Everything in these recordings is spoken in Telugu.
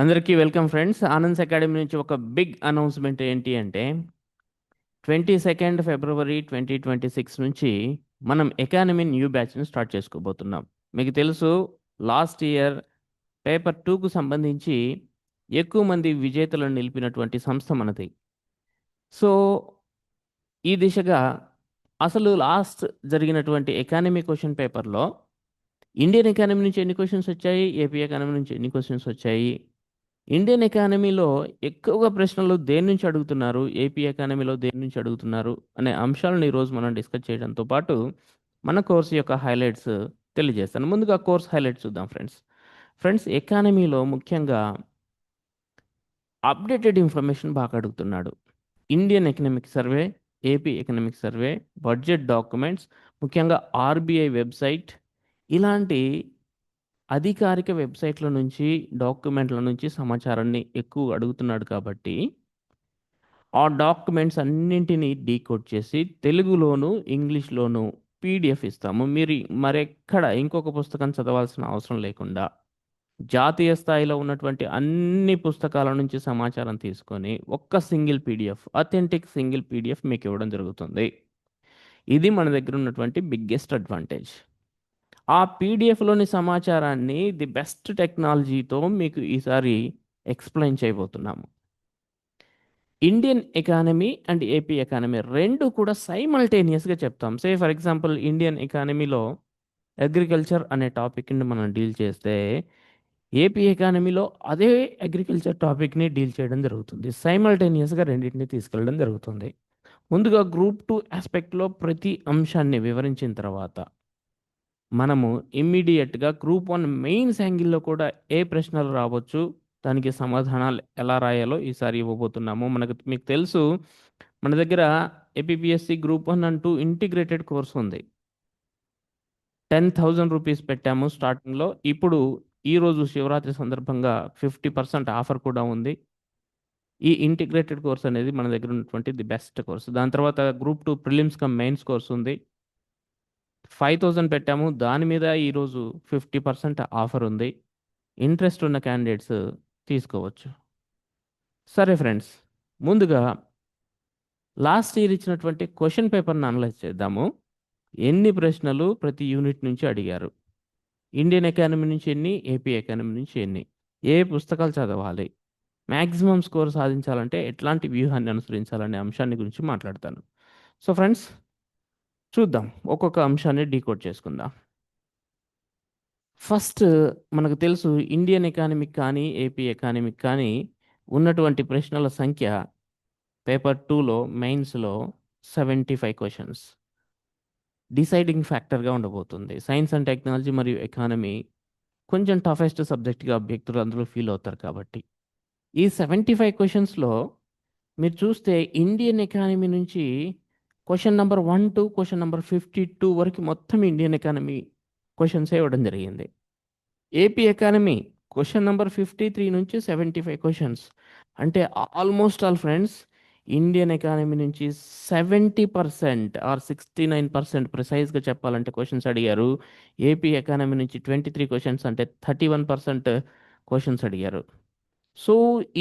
అందరికీ వెల్కమ్ ఫ్రెండ్స్. ఆనంద్స్ అకాడమీ నుంచి ఒక బిగ్ అనౌన్స్మెంట్ ఏంటి అంటే 22 ఫిబ్రవరి 2026 నుంచి మనం ఎకానమీ న్యూ బ్యాచ్ని స్టార్ట్ చేసుకోబోతున్నాం. మీకు తెలుసు, లాస్ట్ ఇయర్ పేపర్ 2కు సంబంధించి ఎక్కువ మంది విజేతలను నిలిపినటువంటి సంస్థ మనది. సో ఈ దిశగా అసలు లాస్ట్ జరిగినటువంటి ఎకానమీ క్వశ్చన్ పేపర్లో ఇండియన్ ఎకానమీ నుంచి ఎన్ని క్వశ్చన్స్ వచ్చాయి, ఏపీ ఎకానమీ నుంచి ఎన్ని క్వశ్చన్స్ వచ్చాయి, ఇండియన్ ఎకానమీలో ఎక్కువగా ప్రశ్నలు దేని నుంచి అడుగుతున్నారు, ఏపీ ఎకానమీలో దేని నుంచి అడుగుతున్నారు అనే అంశాలను ఈరోజు మనం డిస్కస్ చేయడంతో పాటు మన కోర్సు యొక్క హైలైట్స్ తెలియజేస్తాను. ముందుగా కోర్స్ హైలైట్స్ చూద్దాం ఫ్రెండ్స్. ఎకానమీలో ముఖ్యంగా అప్డేటెడ్ ఇన్ఫర్మేషన్ బాగా అడుగుతున్నాడు. Indian economic survey, AP economic survey, budget documents, ముఖ్యంగా ఆర్బీఐ వెబ్సైట్, ఇలాంటి అధికారిక వెబ్సైట్ల నుంచి డాక్యుమెంట్ల నుంచి సమాచారాన్ని ఎక్కువ అడుగుతున్నాడు కాబట్టి ఆ డాక్యుమెంట్స్ అన్నింటినీ డీకోడ్ చేసి తెలుగులోను ఇంగ్లీష్లోను పీడిఎఫ్ ఇస్తాము. మీరు మరెక్కడ ఇంకొక పుస్తకం చదవాల్సిన అవసరం లేకుండా జాతీయ స్థాయిలో ఉన్నటువంటి అన్ని పుస్తకాల నుంచి సమాచారం తీసుకొని ఒక్క single PDF, authentic single PDF మీకు ఇవ్వడం జరుగుతుంది. ఇది మన దగ్గర ఉన్నటువంటి బిగ్గెస్ట్ అడ్వాంటేజ్. ఆ పీడిఎఫ్లోని సమాచారాన్ని ది బెస్ట్ టెక్నాలజీతో మీకు ఈసారి ఎక్స్ప్లెయిన్ చేయబోతున్నాము. Indian economy and AP economy రెండు కూడా సైమల్టేనియస్గా చెప్తాం. ఫర్ ఎగ్జాంపుల్, ఇండియన్ ఎకానమీలో అగ్రికల్చర్ అనే టాపిక్ని మనం డీల్ చేస్తే ఏపీ ఎకానమీలో అదే అగ్రికల్చర్ టాపిక్ని డీల్ చేయడం జరుగుతుంది. సైమల్టేనియస్గా రెండింటిని తీసుకెళ్ళడం జరుగుతుంది. ముందుగా గ్రూప్ 2 ఆస్పెక్ట్లో ప్రతి అంశాన్ని వివరించిన తర్వాత మనము ఇమ్మీడియట్గా గ్రూప్ 1 మెయిన్స్ యాంగిల్లో కూడా ఏ ప్రశ్నలు రావచ్చు, దానికి సమాధానాలు ఎలా రాయాలో ఈసారి ఇవ్వబోతున్నాము. మీకు తెలుసు, మన దగ్గర ఏపీపీఎస్సి గ్రూప్ 1 అంటూ ఇంటిగ్రేటెడ్ కోర్స్ ఉంది. 10,000 రూపీస్ పెట్టాము స్టార్టింగ్లో. ఇప్పుడు ఈరోజు శివరాత్రి సందర్భంగా 50% ఆఫర్ కూడా ఉంది. ఈ ఇంటిగ్రేటెడ్ కోర్స్ అనేది మన దగ్గర ఉన్నటువంటి ది బెస్ట్ కోర్స్. దాని తర్వాత group 2 prelims come mains course ఉంది. 5,000 పెట్టాము, దాని మీద ఈరోజు 50% ఆఫర్ ఉంది. ఇంట్రెస్ట్ ఉన్న క్యాండిడేట్స్ తీసుకోవచ్చు. సరే ఫ్రెండ్స్, ముందుగా లాస్ట్ ఇయర్ ఇచ్చినటువంటి క్వశ్చన్ పేపర్ని అనలైజ్ చేద్దాము. ఎన్ని ప్రశ్నలు ప్రతి యూనిట్ నుంచి అడిగారు, ఇండియన్ ఎకానమీ నుంచి ఎన్ని, ఏపీ ఎకానమీ నుంచి ఎన్ని, ఏ పుస్తకాలు చదవాలి, మ్యాక్సిమం స్కోర్ సాధించాలంటే ఎట్లాంటి వ్యూహాన్ని అనుసరించాలనే అంశాన్ని గురించి మాట్లాడతాను. సో ఫ్రెండ్స్, చూద్దాం, ఒక్కొక్క అంశాన్ని డీకోడ్ చేసుకుందాం. ఫస్ట్, మనకు తెలుసు ఇండియన్ ఎకానమిక్ కానీ ఏపీ ఎకానమిక్ కానీ ఉన్నటువంటి ప్రశ్నల సంఖ్య పేపర్ 2లో మెయిన్స్లో 75 క్వశ్చన్స్ డిసైడింగ్ ఫ్యాక్టర్గా ఉండబోతుంది. సైన్స్ అండ్ టెక్నాలజీ మరియు ఎకానమీ కొంచెం టఫెస్ట్ సబ్జెక్ట్గా అభ్యర్థులు అందరూ ఫీల్ అవుతారు కాబట్టి ఈ 75 క్వశ్చన్స్లో మీరు చూస్తే ఇండియన్ ఎకానమీ నుంచి question number 1 to question number 52 వరకు మొత్తం ఇండియన్ ఎకానమీ క్వశ్చన్సే ఇవ్వడం జరిగింది. ఏపీ ఎకానమీ క్వశ్చన్ నెంబర్ 53 నుంచి 75 క్వశ్చన్స్, అంటే almost all friends Indian economy నుంచి 70% ఆర్ 69% ప్రిసైజ్గా చెప్పాలంటే క్వశ్చన్స్ అడిగారు. ఏపీ ఎకానమీ నుంచి 23 క్వశ్చన్స్, అంటే 31% క్వశ్చన్స్ అడిగారు. So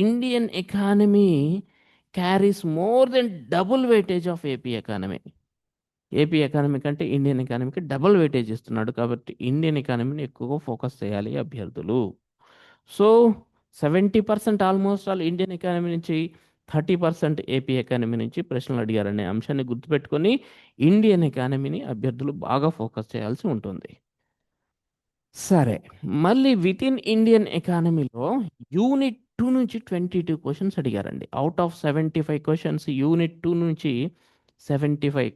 Indian economy carries more than double weightage of AP economy. AP economy కంటే ఇండియన్ ఎకానమీకి డబుల్ వెయిటేజ్ ఇస్తున్నాడు కాబట్టి ఇండియన్ ఎకానమీని ఎక్కువగా ఫోకస్ చేయాలి అభ్యర్థులు. So 70% almost all Indian economy నుంచి, 30% ఏపీ ఎకానమీ నుంచి ప్రశ్నలు అడిగారనే అంశాన్ని గుర్తుపెట్టుకొని ఇండియన్ ఎకానమీని అభ్యర్థులు బాగా ఫోకస్ చేయాల్సి ఉంటుంది. సరే, మళ్ళీ విత్ ఇన్ ఇండియన్ ఎకానమీలో యూనిట్ 2 నుంచి 22 క్వశ్చన్స్ అడిగారండి. అవుట్ ఆఫ్ 75 క్వశ్చన్స్ యూనిట్ 2 నుంచి 75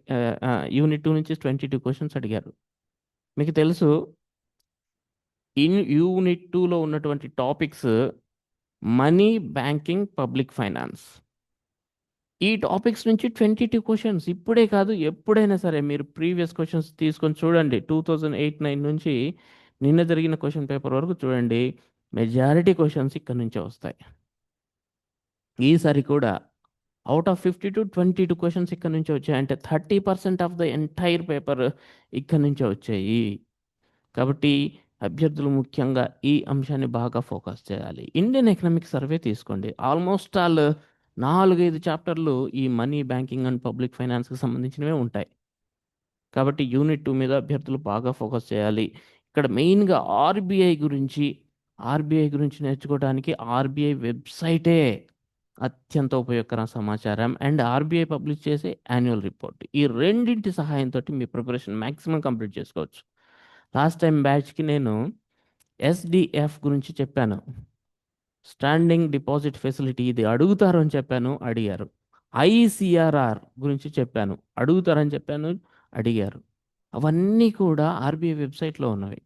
యూనిట్ 2 నుంచి 22 క్వశ్చన్స్ అడిగారు. మీకు తెలుసు, యూనిట్ 2లో ఉన్నటువంటి topics money, banking, public finance. ఈ టాపిక్స్ నుంచి 22 క్వశ్చన్స్. ఇప్పుడే కాదు, ఎప్పుడైనా సరే మీరు ప్రీవియస్ క్వశ్చన్స్ తీసుకొని చూడండి. 2008-9 నుంచి నిన్న జరిగిన క్వశ్చన్ పేపర్ వరకు చూడండి, మెజారిటీ క్వశ్చన్స్ ఇక్కడ నుంచే వస్తాయి. ఈసారి కూడా అవుట్ ఆఫ్ 22 క్వశ్చన్స్ ఇక్కడ నుంచే వచ్చాయి, అంటే 30% ఆఫ్ ద ఎంటైర్ పేపర్ ఇక్కడ నుంచే వచ్చాయి. కాబట్టి అభ్యర్థులు ముఖ్యంగా ఈ అంశాన్ని బాగా ఫోకస్ చేయాలి. ఇండియన్ ఎకనామిక్ సర్వే తీసుకోండి. ఆల్మోస్ట్ ఆల్ 4-5 చాప్టర్లు ఈ మనీ, బ్యాంకింగ్ అండ్ పబ్లిక్ ఫైనాన్స్కి సంబంధించినవే ఉంటాయి. కాబట్టి యూనిట్ 2 మీద అభ్యర్థులు బాగా ఫోకస్ చేయాలి. ఇక్కడ మెయిన్గా ఆర్బీఐ గురించి నేర్చుకోవడానికి ఆర్బీఐ వెబ్సైటే అత్యంత ఉపయోగకర సమాచారం అండ్ ఆర్బీఐ పబ్లిష్ చేసే యాన్యువల్ రిపోర్ట్. ఈ రెండింటి సహాయంతో మీ ప్రిపరేషన్ మ్యాక్సిమం కంప్లీట్ చేసుకోవచ్చు. లాస్ట్ టైం బ్యాచ్కి నేను ఎస్డిఎఫ్ గురించి చెప్పాను. స్టాండింగ్ డిపాజిట్ ఫెసిలిటీ, ఇది అడుగుతారు అని చెప్పాను, అడిగారు. ఐసిఆర్ఆర్ గురించి చెప్పాను, అడుగుతారని చెప్పాను, అడిగారు. అవన్నీ కూడా ఆర్బీఐ వెబ్సైట్లో ఉన్నవి.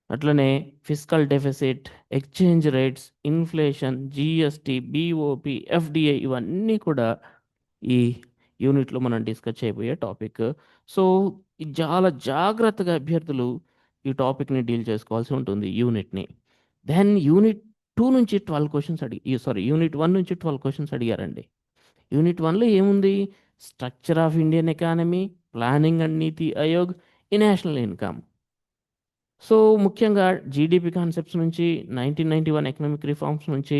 అట్లనే fiscal deficit, exchange rates, inflation, GST, BOP, FDI ఇవన్నీ కూడా ఈ యూనిట్లో మనం డిస్కస్ చేయబోయే టాపిక్. సో చాలా జాగ్రత్తగా అభ్యర్థులు ఈ టాపిక్ని డీల్ చేసుకోవాల్సి ఉంటుంది, యూనిట్ని. దెన్ యూనిట్ 2 నుంచి 12 క్వశ్చన్స్ యూనిట్ 1 నుంచి 12 క్వశ్చన్స్ అడిగారండి. యూనిట్ 1లో ఏముంది? Structure of Indian economy, planning and నీతి ఆయోగ్, ఈ నేషనల్ ఇన్కమ్. సో ముఖ్యంగా జీడిపి కాన్సెప్ట్స్ నుంచి, 1991 ఎకనామిక్ రిఫార్మ్స్ నుంచి,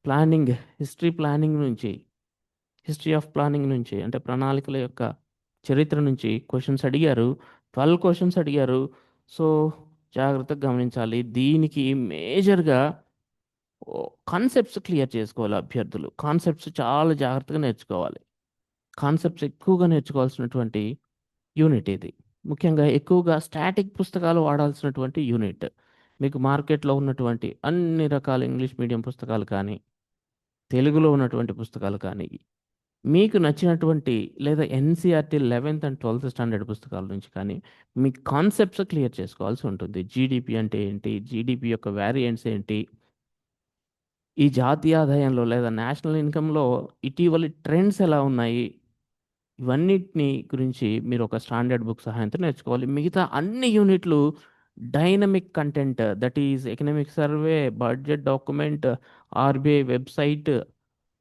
ప్లానింగ్ హిస్టరీ ఆఫ్ ప్లానింగ్ నుంచి అంటే ప్రణాళికల యొక్క చరిత్ర నుంచి క్వశ్చన్స్ అడిగారు. 12 క్వశ్చన్స్ అడిగారు. సో జాగ్రత్తగా గమనించాలి. దీనికి మేజర్గా కాన్సెప్ట్స్ క్లియర్ చేసుకోవాలి అభ్యర్థులు. కాన్సెప్ట్స్ చాలా జాగ్రత్తగా నేర్చుకోవాలి. కాన్సెప్ట్స్ ఎక్కువగా నేర్చుకోవాల్సినటువంటి యూనిట్ ఇది. ముఖ్యంగా ఎక్కువగా స్టాటిక్ పుస్తకాలు వాడాల్సినటువంటి యూనిట్. మీకు మార్కెట్లో ఉన్నటువంటి అన్ని రకాల ఇంగ్లీష్ మీడియం పుస్తకాలు కానీ, తెలుగులో ఉన్నటువంటి పుస్తకాలు కానీ, మీకు నచ్చినటువంటి లేదా NCERT 11th and 12th standard పుస్తకాల నుంచి కానీ మీ కాన్సెప్ట్స్ క్లియర్ చేసుకోవాల్సి ఉంటుంది. జీడిపి అంటే ఏంటి, జీడిపి యొక్క వేరియంట్స్ ఏంటి, ఈ జాతీయ ఆదాయంలో లేదా నేషనల్ ఇన్కంలో ఇటీవలి ట్రెండ్స్ ఎలా ఉన్నాయి, ఇవన్నిటిని గురించి మీరు ఒక స్టాండర్డ్ బుక్ సహాయంతో నేర్చుకోవాలి. మిగతా అన్ని యూనిట్లు dynamic content, that is economic survey, budget document, RBI website,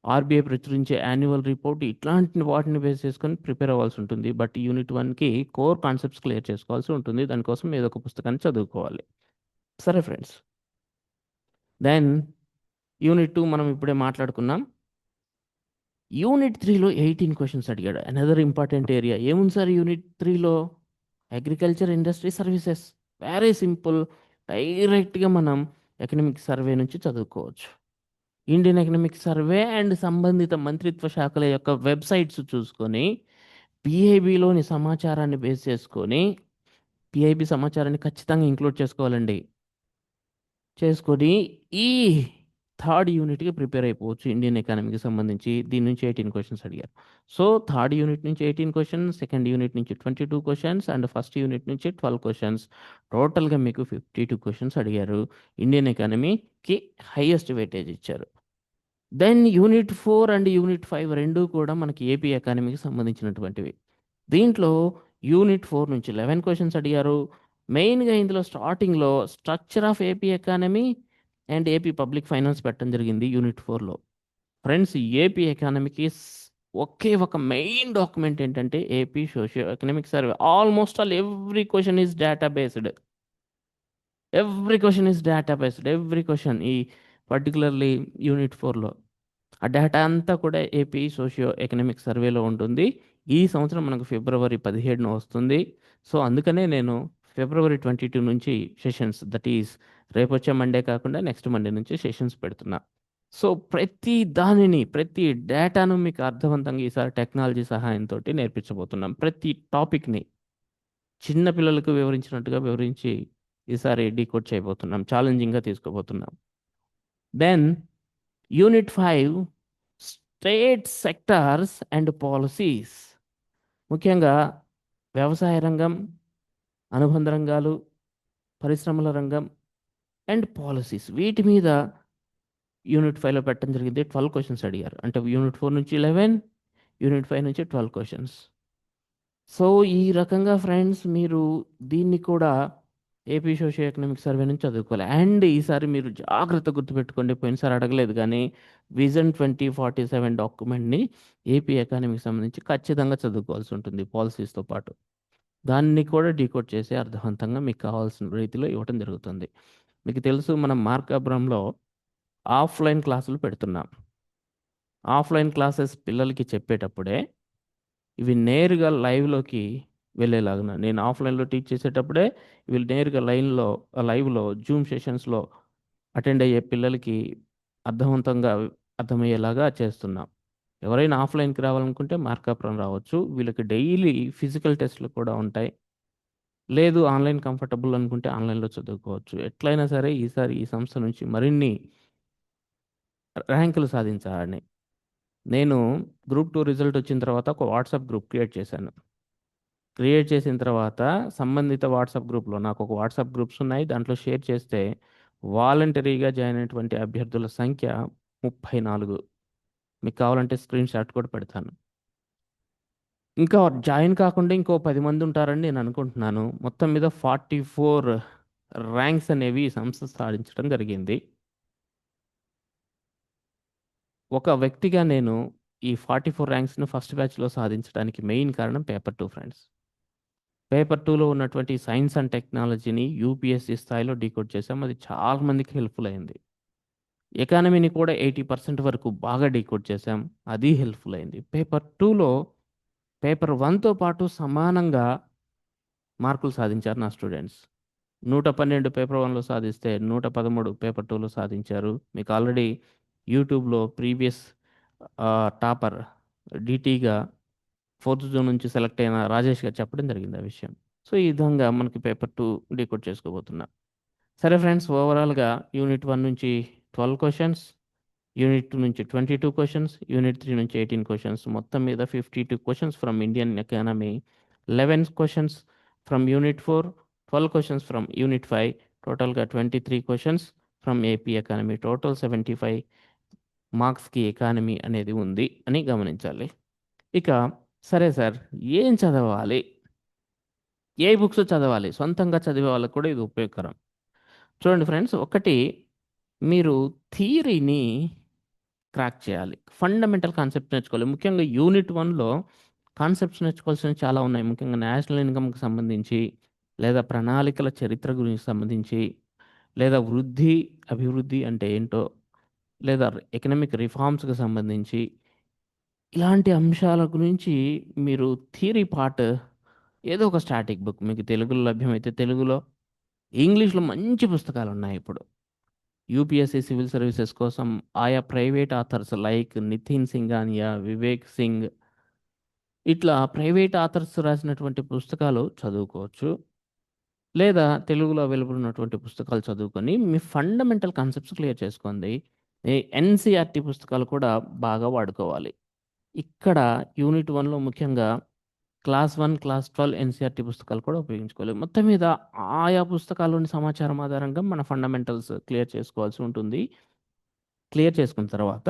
RBI ప్రచురించే యాన్యువల్ రిపోర్ట్, ఇట్లాంటి వాటిని బేస్ చేసుకొని ప్రిపేర్ అవ్వాల్సి ఉంటుంది. బట్ యూనిట్ 1కి కోర్ కాన్సెప్ట్స్ క్లియర్ చేసుకోవాల్సి ఉంటుంది. దానికోసం ఏదో ఒక పుస్తకాన్ని చదువుకోవాలి. సరే ఫ్రెండ్స్, దెన్ యూనిట్ 2 మనం ఇప్పుడే మాట్లాడుకున్నాం. యూనిట్ 3లో 18 క్వశ్చన్స్ అడిగాడు. అనదర్ ఇంపార్టెంట్ ఏరియా ఏముంది సార్ యూనిట్ 3లో? Agriculture, industry, services. Very simple. డైరెక్ట్గా మనం ఎకనామిక్ సర్వే నుంచి చదువుకోవచ్చు. ఇండియన్ ఎకనామిక్ సర్వే అండ్ సంబంధిత మంత్రిత్వ శాఖల యొక్క వెబ్సైట్స్ చూసుకొని పిఐబిలోని సమాచారాన్ని బేస్ చేసుకొని, పిఐబి సమాచారాన్ని ఖచ్చితంగా ఇంక్లూడ్ చేసుకోవాలండి. చేసుకొని ఈ థర్డ్ యూనిట్కి ప్రిపేర్ అయిపోవచ్చు. ఇండియన్ ఎకానమీకి సంబంధించి దీని నుంచి 18 క్వశ్చన్స్ అడిగారు. సో థర్డ్ యూనిట్ నుంచి 18 క్వశ్చన్స్, సెకండ్ యూనిట్ నుంచి 22 క్వశ్చన్స్ అండ్ ఫస్ట్ యూనిట్ నుంచి 12 క్వశ్చన్స్. టోటల్గా మీకు 52 క్వశ్చన్స్ అడిగారు. ఇండియన్ ఎకానమీకి హైయెస్ట్ వెయిటేజ్ ఇచ్చారు. దెన్ యూనిట్ 4 అండ్ యూనిట్ 5 రెండు కూడా మనకి ఏపీ ఎకానమీకి సంబంధించినటువంటివి. దీంట్లో యూనిట్ 4 నుంచి 11 క్వశ్చన్స్ అడిగారు. మెయిన్గా ఇందులో స్టార్టింగ్లో structure of AP economy and AP public finance పెట్టడం జరిగింది యూనిట్ 4లో. ఫ్రెండ్స్, ఏపీ ఎకానమీకి ఒకే ఒక మెయిన్ డాక్యుమెంట్ ఏంటంటే AP socio economic survey. Almost all every question is data based. Every question ఈ పర్టికులర్లీ యూనిట్ 4లో ఆ డేటా అంతా కూడా ఏపీ సోషియో ఎకనామిక్ సర్వేలో ఉంటుంది. ఈ సంవత్సరం మనకు ఫిబ్రవరి 17న వస్తుంది. సో అందుకనే నేను ఫిబ్రవరి 22 నుంచి సెషన్స్, దట్ ఈస్ రేపు వచ్చే మండే కాకుండా నెక్స్ట్ మండే నుంచి సెషన్స్ పెడుతున్నా. సో ప్రతి డేటాను మీకు అర్థవంతంగా ఈసారి టెక్నాలజీ సహాయంతో నేర్పించబోతున్నాం. ప్రతి టాపిక్ని చిన్న పిల్లలకు వివరించినట్టుగా వివరించి ఈసారి డీకోడ్ చేయబోతున్నాం, ఛాలెంజింగ్గా తీసుకోబోతున్నాం. Then unit 5 state sectors and policies. ముఖ్యంగా వ్యవసాయ రంగం, అనుబంధ రంగాలు, పరిశ్రమల రంగం అండ్ పాలసీస్, వీటి మీద యూనిట్ 5లో పెట్టడం జరిగింది. 12 క్వశ్చన్స్ అడిగారు. అంటే యూనిట్ 4 నుంచి 11, యూనిట్ 5 నుంచి 12 క్వశ్చన్స్. సో ఈ రకంగా ఫ్రెండ్స్ మీరు దీన్ని కూడా ఏపీ సోషియో ఎకనామిక్ సర్వే నుంచి చదువుకోవాలి. అండ్ ఈసారి మీరు జాగ్రత్త గుర్తుపెట్టుకోండి, పోయినసారి అడగలేదు కానీ విజన్ 2047 డాక్యుమెంట్ని ఏపీ ఎకానమీకి సంబంధించి ఖచ్చితంగా చదువుకోవాల్సి ఉంటుంది పాలసీస్తో పాటు. దాన్ని కూడా డీకోడ్ చేసి అర్థవంతంగా మీకు కావాల్సిన రీతిలో ఇవ్వటం జరుగుతుంది. మీకు తెలుసు మనం మార్కాపురంలో ఆఫ్లైన్ క్లాసులు పెడుతున్నాం. ఆఫ్లైన్ క్లాసెస్ పిల్లలకి చెప్పేటప్పుడే ఇవి నేరుగా లైవ్లోకి వెళ్ళేలాగున నేను ఆఫ్లైన్లో టీచ్ చేసేటప్పుడే వీళ్ళు నేరుగా లైవ్లో జూమ్ సెషన్స్లో అటెండ్ అయ్యే పిల్లలకి అర్థవంతంగా అర్థమయ్యేలాగా చేస్తున్నాం. ఎవరైనా ఆఫ్లైన్కి రావాలనుకుంటే మార్కాపురం రావచ్చు. వీళ్ళకి డైలీ ఫిజికల్ టెస్ట్లు కూడా ఉంటాయి. లేదు ఆన్లైన్ కంఫర్టబుల్ అనుకుంటే ఆన్లైన్లో చదువుకోవచ్చు. ఎట్లయినా సరే ఈసారి ఈ సంస్థ నుంచి మరిన్ని ర్యాంకులు సాధించాలని నేను గ్రూప్ 2 రిజల్ట్ వచ్చిన తర్వాత ఒక వాట్సాప్ గ్రూప్ క్రియేట్ చేశాను. క్రియేట్ చేసిన తర్వాత సంబంధిత వాట్సాప్ గ్రూప్లో నాకు ఒక వాట్సాప్ గ్రూప్స్ ఉన్నాయి. దాంట్లో షేర్ చేస్తే వాలంటరీగా జాయిన్ అయినటువంటి అభ్యర్థుల సంఖ్య 34. మీకు కావాలంటే స్క్రీన్ షాట్ కూడా పెడతాను. ఇంకా జాయిన్ కాకుండా ఇంకో 10 మంది ఉంటారని నేను అనుకుంటున్నాను. మొత్తం మీద 44 ర్యాంక్స్ అనేవి ఈ సంస్థ సాధించడం జరిగింది. ఒక వ్యక్తిగా నేను ఈ 44 ర్యాంక్స్ను ఫస్ట్ బ్యాచ్లో సాధించడానికి మెయిన్ కారణం పేపర్ 2 ఫ్రెండ్స్. పేపర్ 2లో ఉన్నటువంటి సైన్స్ అండ్ టెక్నాలజీని యూపీఎస్సీ స్థాయిలో డీకోడ్ చేసాం. అది చాలా మందికి హెల్ప్ఫుల్ అయింది. ఎకానమీని కూడా 80% వరకు బాగా డీకోడ్ చేసాం. అది హెల్ప్ఫుల్ అయింది. పేపర్ 2లో పేపర్ 1తో పాటు సమానంగా మార్కులు సాధించారు నా స్టూడెంట్స్. 112 పేపర్ 1లో సాధిస్తే 113 పేపర్ 2లో సాధించారు. మీకు ఆల్రెడీ యూట్యూబ్లో ప్రీవియస్ టాపర్ డిటీగా 4th జోన్ నుంచి సెలెక్ట్ అయిన రాజేష్ గారు చెప్పడం జరిగింది ఆ విషయం. సో ఈ విధంగా మనకి పేపర్ 2 డీకోడ్ చేసుకోబోతున్నా. సరే ఫ్రెండ్స్, ఓవరాల్గా యూనిట్ 1 నుంచి 12 క్వశ్చన్స్, యూనిట్ 2 నుంచి 22 క్వశ్చన్స్, యూనిట్ 3 నుంచి 18 క్వశ్చన్స్, మొత్తం మీద 52 questions from Indian economy, 11 questions from unit 4, 12 questions from unit 5, టోటల్గా 23 questions from AP economy. Total 75 మార్క్స్కి ఎకానమీ అనేది ఉంది అని గమనించాలి. ఇక సరే సార్, ఏం చదవాలి, ఏ బుక్స్ చదవాలి, సొంతంగా చదివే వాళ్ళకు కూడా ఇది ఉపయోగకరం. చూడండి ఫ్రెండ్స్, ఒకటి మీరు థియరీని క్రాక్ చేయాలి. ఫండమెంటల్ కాన్సెప్ట్ నేర్చుకోవాలి. ముఖ్యంగా యూనిట్ 1లో కాన్సెప్ట్స్ నేర్చుకోవాల్సినవి చాలా ఉన్నాయి. ముఖ్యంగా నేషనల్ ఇన్కమ్కి సంబంధించి, లేదా ప్రణాళికల చరిత్ర గురించి సంబంధించి, లేదా అభివృద్ధి అంటే ఏంటో, లేదా ఎకనామిక్ రిఫార్మ్స్కి సంబంధించి ఇలాంటి అంశాల గురించి మీరు థియరీ పార్ట్ ఏదో ఒక స్టాటిక్ బుక్ మీకు తెలుగులో లభ్యమైతే తెలుగులో, ఇంగ్లీష్లో మంచి పుస్తకాలు ఉన్నాయి ఇప్పుడు. యూపీఎస్సీ సివిల్ సర్వీసెస్ కోసం ఆయా private authors like Nitin Singhania, Vivek Singh, ఇట్లా ప్రైవేట్ ఆథర్స్ రాసినటువంటి పుస్తకాలు చదువుకోవచ్చు. లేదా తెలుగులో అవైలబుల్ ఉన్నటువంటి పుస్తకాలు చదువుకొని మీ ఫండమెంటల్ కాన్సెప్ట్స్ క్లియర్ చేసుకోండి. ఈ ఎన్సీఆర్టీ పుస్తకాలు కూడా బాగా వాడుకోవాలి. ఇక్కడ యూనిట్ 1లో ముఖ్యంగా క్లాస్ 1, క్లాస్ 12 ఎన్సీఆర్టీ పుస్తకాలు కూడా ఉపయోగించుకోవాలి. మొత్తం మీద ఆయా పుస్తకాల్లోని సమాచారం ఆధారంగా మన ఫండమెంటల్స్ క్లియర్ చేసుకోవాల్సి ఉంటుంది. క్లియర్ చేసుకున్న తర్వాత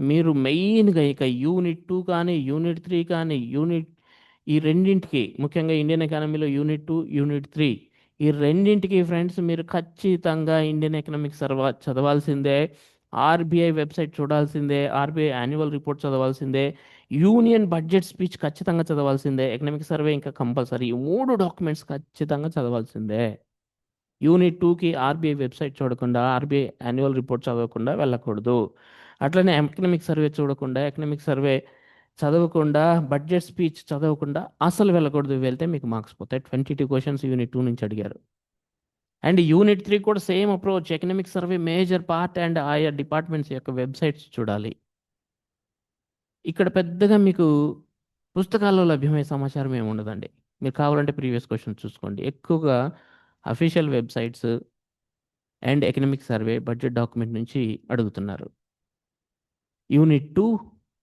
మీరు మెయిన్గా ఇక యూనిట్ 2 కానీ, యూనిట్ 3 కానీ, ఈ రెండింటికి ముఖ్యంగా ఇండియన్ ఎకానమీలో యూనిట్ 2, యూనిట్ 3 ఈ రెండింటికి ఫ్రెండ్స్ మీరు ఖచ్చితంగా ఇండియన్ ఎకనామిక్స్ చదవాల్సిందే. ఆర్బీఐ వెబ్సైట్ చూడాల్సిందే. ఆర్బీఐ యాన్యువల్ రిపోర్ట్ చదవాల్సిందే. యూనియన్ బడ్జెట్ స్పీచ్ ఖచ్చితంగా చదవాల్సిందే. ఎకనామిక్ సర్వే ఇంకా కంపల్సరీ. ఈ 3 డాక్యుమెంట్స్ ఖచ్చితంగా చదవాల్సిందే. యూనిట్ 2కి ఆర్బీఐ వెబ్సైట్ చూడకుండా, ఆర్బీఐ యాన్యువల్ రిపోర్ట్ చదవకుండా వెళ్ళకూడదు. అట్లనే ఎకనామిక్ సర్వే చూడకుండా, ఎకనామిక్ సర్వే చదవకుండా, బడ్జెట్ స్పీచ్ చదవకుండా అసలు వెళ్ళకూడదు. వెళ్తే మీకు మార్క్స్ పోతాయి. 22 క్వశ్చన్స్ యూనిట్ 2 నుంచి అడిగారు. అండ్ యూనిట్ 3 కూడా same approach. Economic survey major part and ఆయా డిపార్ట్మెంట్స్ యొక్క వెబ్సైట్స్ చూడాలి. ఇక్కడ పెద్దగా మీకు పుస్తకాల్లో లభ్యమయ్యే సమాచారం ఏమి ఉండదండి. మీరు కావాలంటే ప్రీవియస్ క్వశ్చన్స్ చూసుకోండి. ఎక్కువగా official websites and economic survey budget document నుంచి అడుగుతున్నారు. యూనిట్ 2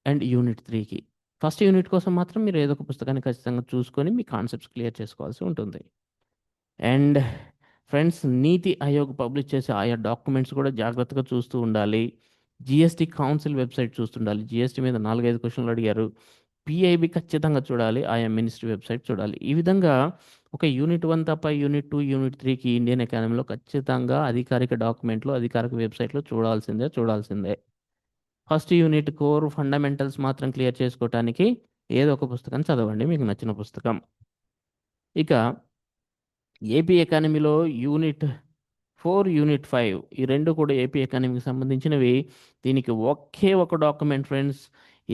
అండ్ యూనిట్ 3కి ఫస్ట్ యూనిట్ కోసం మాత్రం మీరు ఏదో ఒక పుస్తకాన్ని ఖచ్చితంగా చూసుకొని మీ కాన్సెప్ట్స్ క్లియర్ చేసుకోవాల్సి ఉంటుంది. And friends, NITI Aayog publish చేసే ఆయా డాక్యుమెంట్స్ కూడా జాగ్రత్తగా చూస్తూ ఉండాలి. జిఎస్టీ కౌన్సిల్ వెబ్సైట్ చూస్తుండాలి. జిఎస్టీ మీద 4-5 క్వశ్చన్లు అడిగారు. పిఐబి ఖచ్చితంగా చూడాలి. ఆయా మినిస్ట్రీ వెబ్సైట్ చూడాలి. ఈ విధంగా ఒక యూనిట్ 1 తప్ప యూనిట్ 2, యూనిట్ 3కి ఇండియన్ ఎకానమీలో ఖచ్చితంగా అధికారిక డాక్యుమెంట్లు, అధికారిక వెబ్సైట్లో చూడాల్సిందే. ఫస్ట్ యూనిట్ కోర్ ఫండమెంటల్స్ మాత్రం క్లియర్ చేసుకోవటానికి ఏదో ఒక పుస్తకం చదవండి, మీకు నచ్చిన పుస్తకం. ఇక ఏపీ ఎకానమీలో యూనిట్ 4 యూనిట్ 5 ఈ రెండు కూడా ఏపీ ఎకానమీకి సంబంధించినవి. దీనికి ఒకే ఒక document friends,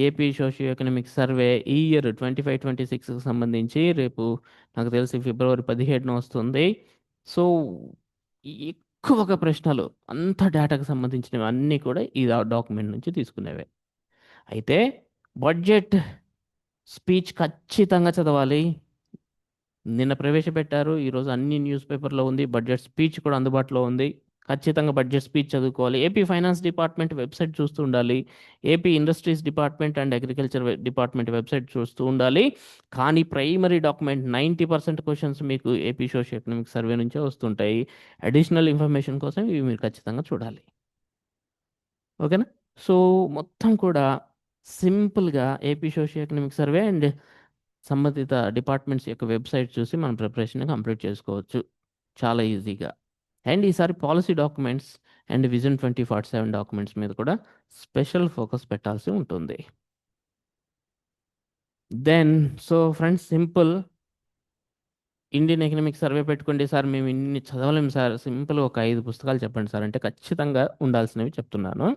AP socio economic survey ఈ ఇయర్ 25-26కి సంబంధించి రేపు నాకు తెలిసి ఫిబ్రవరి 17న వస్తుంది. సో ఎక్కువగా ప్రశ్నలు అంత డేటాకు సంబంధించినవి అన్నీ కూడా ఈ డాక్యుమెంట్ నుంచి తీసుకునేవే. అయితే బడ్జెట్ స్పీచ్ ఖచ్చితంగా చదవాలి. నిన్న ప్రవేశపెట్టారు, ఈరోజు అన్ని న్యూస్ పేపర్లో ఉంది. బడ్జెట్ స్పీచ్ కూడా అందుబాటులో ఉంది. ఖచ్చితంగా బడ్జెట్ స్పీచ్ చదువుకోవాలి. ఏపీ ఫైనాన్స్ డిపార్ట్మెంట్ వెబ్సైట్ చూస్తూ ఉండాలి. AP industries department and agriculture department website చూస్తూ ఉండాలి. కానీ ప్రైమరీ డాక్యుమెంట్ 90% క్వశ్చన్స్ మీకు ఏపీ సోషియో ఎకనామిక్ సర్వే నుంచే వస్తుంటాయి. అడిషనల్ ఇన్ఫర్మేషన్ కోసం ఇవి మీరు ఖచ్చితంగా చూడాలి. ఓకేనా? సో మొత్తం కూడా సింపుల్గా AP socio economic survey and సంబంధిత డిపార్ట్మెంట్స్ యొక్క వెబ్సైట్ చూసి మనం ప్రిపరేషన్ కంప్లీట్ చేసుకోవచ్చు చాలా ఈజీగా. అండ్ ఈసారి policy documents and vision 2047 documents మీద కూడా స్పెషల్ ఫోకస్ పెట్టాల్సి ఉంటుంది. Then so friends, simple Indian economic survey పెట్టుకోండి సార్, మేము ఇన్ని చదవలేము సార్, సింపుల్ ఒక 5 పుస్తకాలు చెప్పండి సార్ అంటే ఖచ్చితంగా ఉండాల్సినవి చెప్తున్నాను.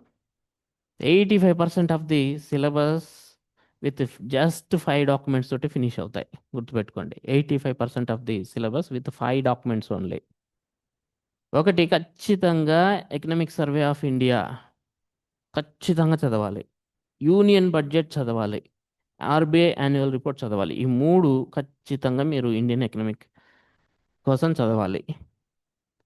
85% of the syllabus with just 5 documents తోటి ఫినిష్ అవుతాయి. గుర్తుపెట్టుకోండి, 85% of the syllabus with 5 documents only. ఒకటి, ఖచ్చితంగా ఎకనామిక్ సర్వే ఆఫ్ ఇండియా ఖచ్చితంగా చదవాలి. యూనియన్ బడ్జెట్ చదవాలి. ఆర్బీఐ యాన్యువల్ రిపోర్ట్ చదవాలి. ఈ మూడు ఖచ్చితంగా మీరు ఇండియన్ ఎకనామిక్ కోసం చదవాలి.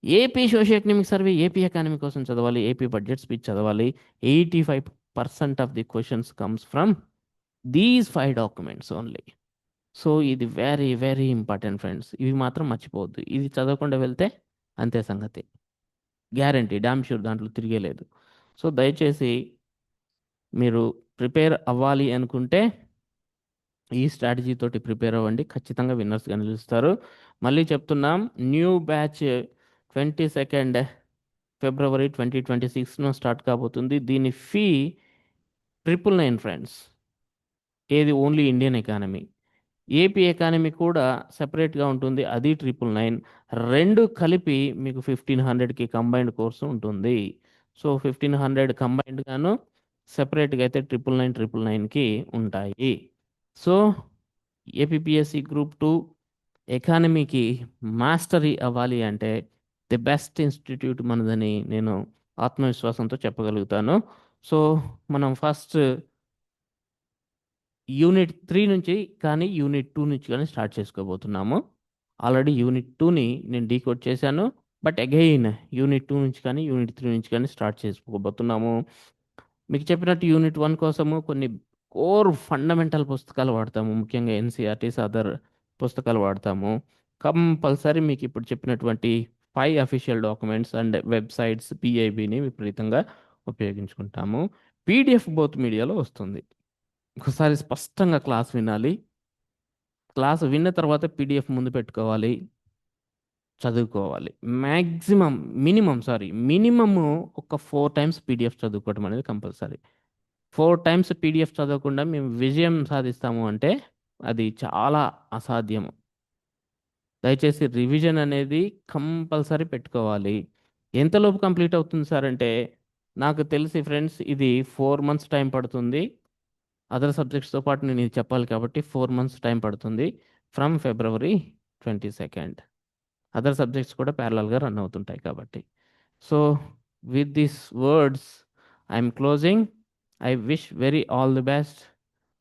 AP socio economic survey AP economy కోసం చదవాలి. ఏపీ బడ్జెట్ స్పీచ్ చదవాలి. 85% of the questions comes from these 5 documents only. So ఇది వెరీ వెరీ ఇంపార్టెంట్ ఫ్రెండ్స్. ఇవి మాత్రం మర్చిపోవద్దు. ఇది చదవకుండా వెళ్తే అంతే సంగతి, గ్యారంటీ, డామ్ షూర్, దాంట్లో తిరిగేలేదు. సో దయచేసి మీరు ప్రిపేర్ అవ్వాలి అనుకుంటే ఈ స్ట్రాటజీ తోటి ప్రిపేర్ అవ్వండి. ఖచ్చితంగా విన్నర్స్గా నిలుస్తారు. మళ్ళీ చెప్తున్నాం, న్యూ బ్యాచ్ 22 ఫిబ్రవరి 2026 స్టార్ట్ కాబోతుంది. దీని ఫీ 999 ఫ్రెండ్స్. ఏది only Indian economy. AP economy కూడా సెపరేట్గా ఉంటుంది, అది 999. రెండు కలిపి మీకు 1500కి కంబైన్డ్ కోర్సు ఉంటుంది. సో 1500 కంబైన్డ్ గాను, సెపరేట్గా అయితే 999కి ఉంటాయి. సో ఏపీపీఎస్సి గ్రూప్ 2 ఎకానమీకి మాస్టరీ అవ్వాలి అంటే ది బెస్ట్ ఇన్స్టిట్యూట్ మనదని నేను ఆత్మవిశ్వాసంతో చెప్పగలుగుతాను. సో మనం ఫస్ట్ యూనిట్ 3 నుంచి కానీ యూనిట్ 2 నుంచి కానీ స్టార్ట్ చేసుకోబోతున్నాము. ఆల్రెడీ యూనిట్ 2ని నేను డీకోడ్ చేశాను, బట్ అగైన్ యూనిట్ 2 నుంచి కానీ యూనిట్ 3 నుంచి కానీ స్టార్ట్ చేసుకోబోతున్నాము. మీకు చెప్పినట్టు యూనిట్ 1 కోసము కొన్ని కోర్ ఫండమెంటల్ పుస్తకాలు వాడతాము, ముఖ్యంగా ఎన్సీఆర్టీస్ అదర్ పుస్తకాలు వాడతాము. కంపల్సరీ మీకు ఇప్పుడు చెప్పినటువంటి 5 అఫీషియల్ డాక్యుమెంట్స్ అండ్ వెబ్సైట్స్ పిఐబిని విపరీతంగా ఉపయోగించుకుంటాము. పీడిఎఫ్ బోత్ మీడియాలో వస్తుంది. ఒకసారి స్పష్టంగా క్లాస్ వినాలి. క్లాస్ విన్న తర్వాత పీడిఎఫ్ ముందు పెట్టుకోవాలి, చదువుకోవాలి. మ్యాక్సిమం మినిమము ఒక 4 టైమ్స్ పీడిఎఫ్ చదువుకోవడం అనేది కంపల్సరీ. 4 టైమ్స్ పీడిఎఫ్ చదవకుండా మేము విజయం సాధిస్తాము అంటే అది చాలా అసాధ్యము. దయచేసి రివిజన్ అనేది కంపల్సరీ పెట్టుకోవాలి. ఎంతలోపు కంప్లీట్ అవుతుంది సార్ అంటే, నాకు తెలిసి ఫ్రెండ్స్ ఇది 4 మంత్స్ టైం పడుతుంది. అదర్ సబ్జెక్ట్స్తో పాటు నేను ఇది చెప్పాలి కాబట్టి 4 మంత్స్ టైం పడుతుంది, ఫ్రమ్ ఫిబ్రవరి 22. అదర్ సబ్జెక్ట్స్ కూడా ప్యారలల్గా రన్ అవుతుంటాయి కాబట్టి. So with these words I'm closing. I wish very all the best.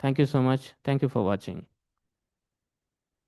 Thank you so much. Thank you for watching.